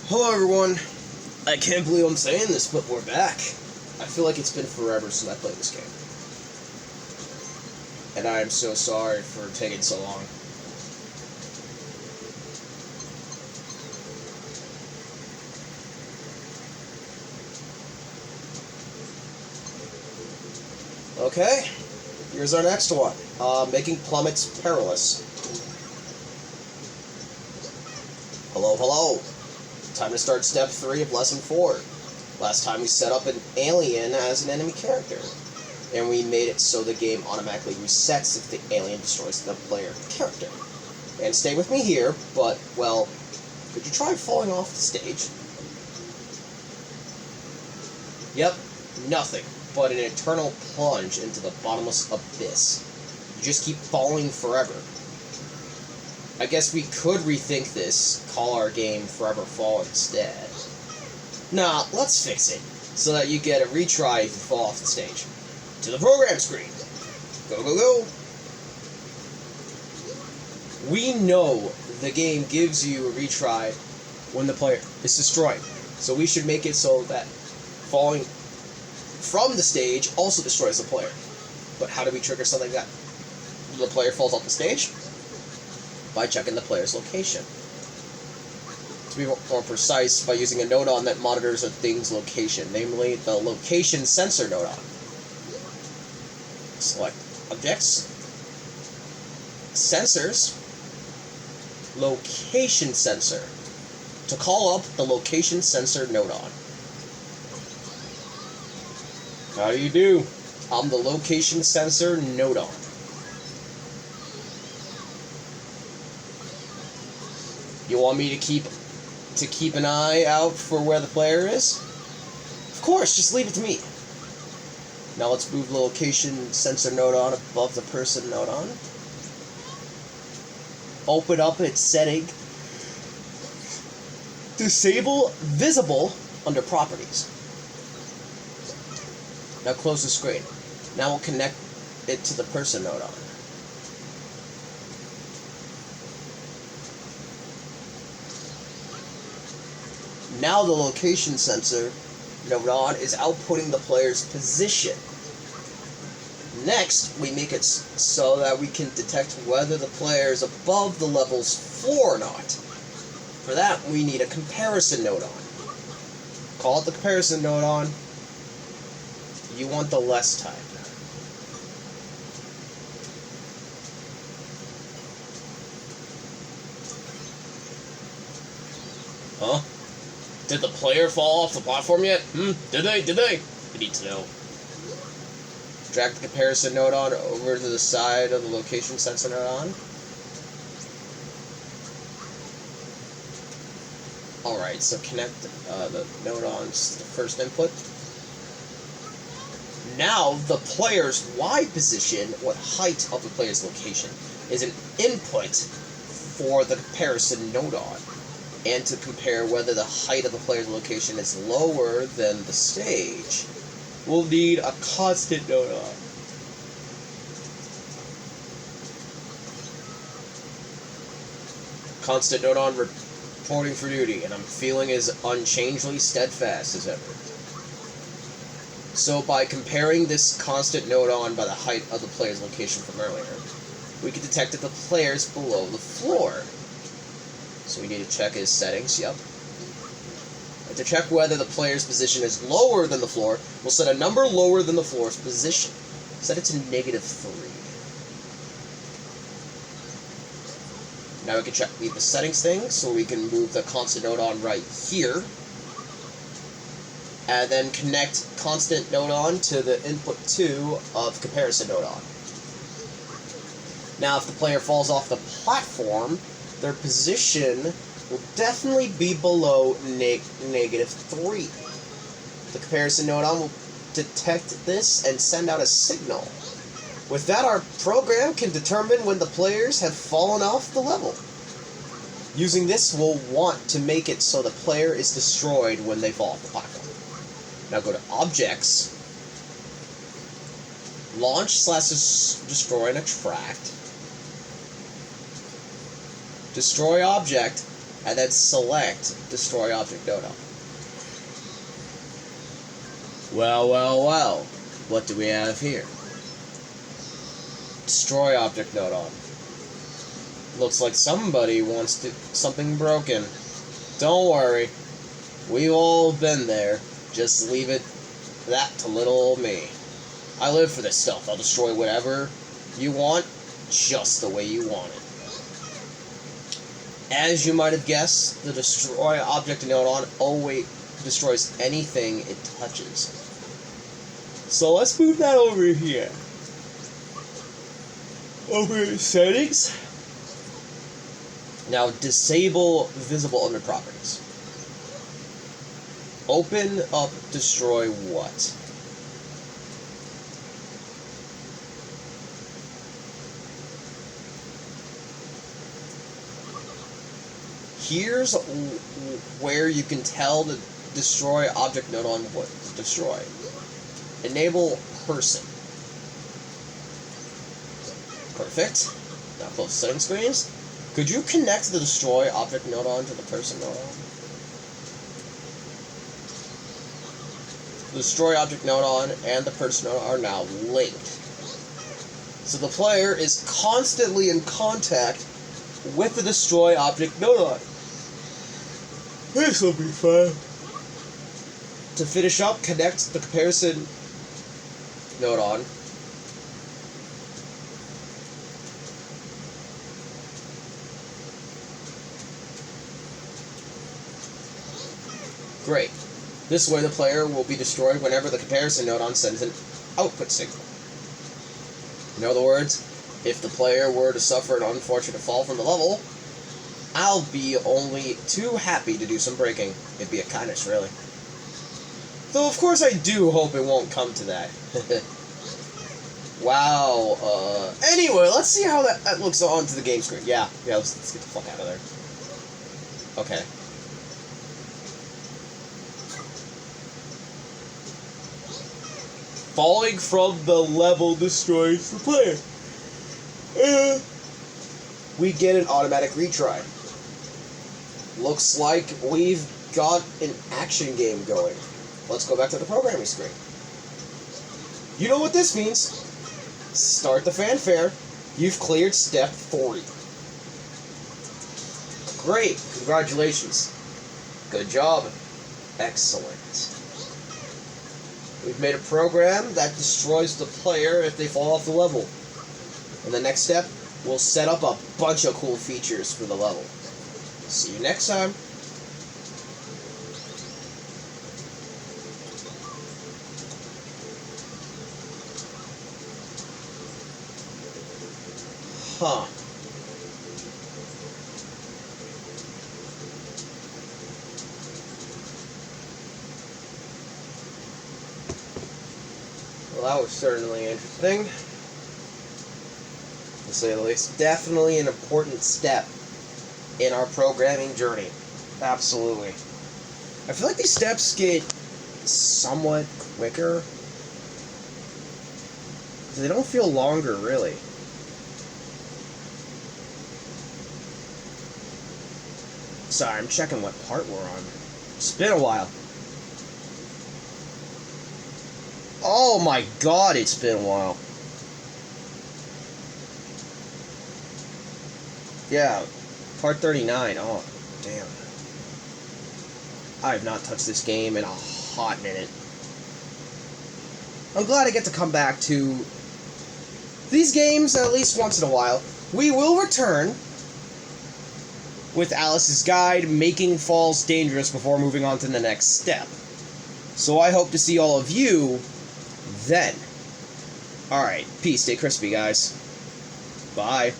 Hello everyone. I can't believe I'm saying this, but we're back. I feel like it's been forever since I played this game. And I am so sorry for taking so long. Okay, here's our next one. Making plummets perilous. Hello. Time to start step 3 of lesson 4. Last time we set up an alien as an enemy character, and we made it so the game automatically resets if the alien destroys the player character. And stay with me here, but, well, could you try falling off the stage? Yep, nothing but an eternal plunge into the bottomless abyss. You just keep falling forever. I guess we could rethink this, call our game Forever Fall instead. Nah, let's fix it, so that you get a retry if you fall off the stage. To the program screen! Go! We know the game gives you a retry when the player is destroyed, so we should make it so that falling from the stage also destroys the player. But how do we trigger something like that? The player falls off the stage? By checking the player's location. To be more precise, by using a Nodon that monitors a thing's location, namely the location sensor Nodon. Select Objects, Sensors, Location Sensor, to call up the location sensor Nodon. How do you do? I'm the location sensor Nodon. You want me to keep an eye out for where the player is? Of course, just leave it to me. Now let's move the location sensor Nodon above the person Nodon. Open up its setting. Disable visible under properties. Now close the screen. Now we'll connect it to the person Nodon. Now the location sensor Nodon is outputting the player's position. Next, we make it so that we can detect whether the player is above the level's floor or not. For that, we need a comparison Nodon. Call it the comparison Nodon. You want the less type. Huh? Did the player fall off the platform yet? Did they? I need to know. Drag the comparison Nodon over to the side of the location sensor Nodon. Alright, so connect the Nodons to the first input. Now, the player's Y position, what height of the player's location, is an input for the comparison Nodon. And to compare whether the height of the player's location is lower than the stage, we'll need a constant Nodon. Constant Nodon reporting for duty, and I'm feeling as unchangingly steadfast as ever. So by comparing this constant Nodon by the height of the player's location from earlier, we can detect that the player's below the floor. So we need to check his settings, yep. And to check whether the player's position is lower than the floor, we'll set a number lower than the floor's position. Set it to -3. Now we can check the settings thing, so we can move the constant Nodon right here. And then connect constant Nodon to the input 2 of comparison Nodon. Now if the player falls off the platform, their position will definitely be below -3. The comparison Nodon will detect this and send out a signal. With that, our program can determine when the players have fallen off the level. Using this, we'll want to make it so the player is destroyed when they fall off the platform. Now go to Objects, Launch/Destroy and Attract, Destroy Object, and then select Destroy Object Nodon. Well, what do we have here? Destroy Object Nodon. Looks like somebody wants something broken. Don't worry, we've all been there. Just leave that to little old me. I live for this stuff. I'll destroy whatever you want, just the way you want it. As you might have guessed, the Destroy Object Nodon always destroys anything it touches. So let's move that over here. Over to Settings. Now disable visible under properties. Open up Destroy What? Here's where you can tell the Destroy Object Nodon what to destroy. Enable Person. Perfect. Now close setting screens. Could you connect the Destroy Object Nodon to the Person Nodon? The Destroy Object Nodon and the Person Nodon are now linked. So the player is constantly in contact with the Destroy Object Nodon. This will be fun. To finish up, connect the Comparison Nodon. Great. This way the player will be destroyed whenever the Comparison Nodon sends an output signal. In other words, if the player were to suffer an unfortunate fall from the level, I'll be only too happy to do some breaking. It'd be a kindness, really. Though, of course, I do hope it won't come to that. Wow. Anyway, let's see how that looks onto the game screen. Yeah, let's get the fuck out of there. Okay. Falling from the level destroys the player. We get an automatic retry. Looks like we've got an action game going. Let's go back to the programming screen. You know what this means. Start the fanfare. You've cleared step 40. Great. Congratulations. Good job. Excellent. We've made a program that destroys the player if they fall off the level. In the next step, we'll set up a bunch of cool features for the level. See you next time. Huh. Well, that was certainly interesting, to say the least. Definitely an important step in our programming journey. Absolutely. I feel like these steps get somewhat quicker. They don't feel longer, really. Sorry, I'm checking what part we're on. It's been a while. Oh my god, it's been a while. Yeah, part 39. Oh, damn. I have not touched this game in a hot minute. I'm glad I get to come back to these games at least once in a while. We will return with Alice's Guide, Making Falls Dangerous, before moving on to the next step. So I hope to see all of you then. Alright, peace, stay crispy, guys. Bye.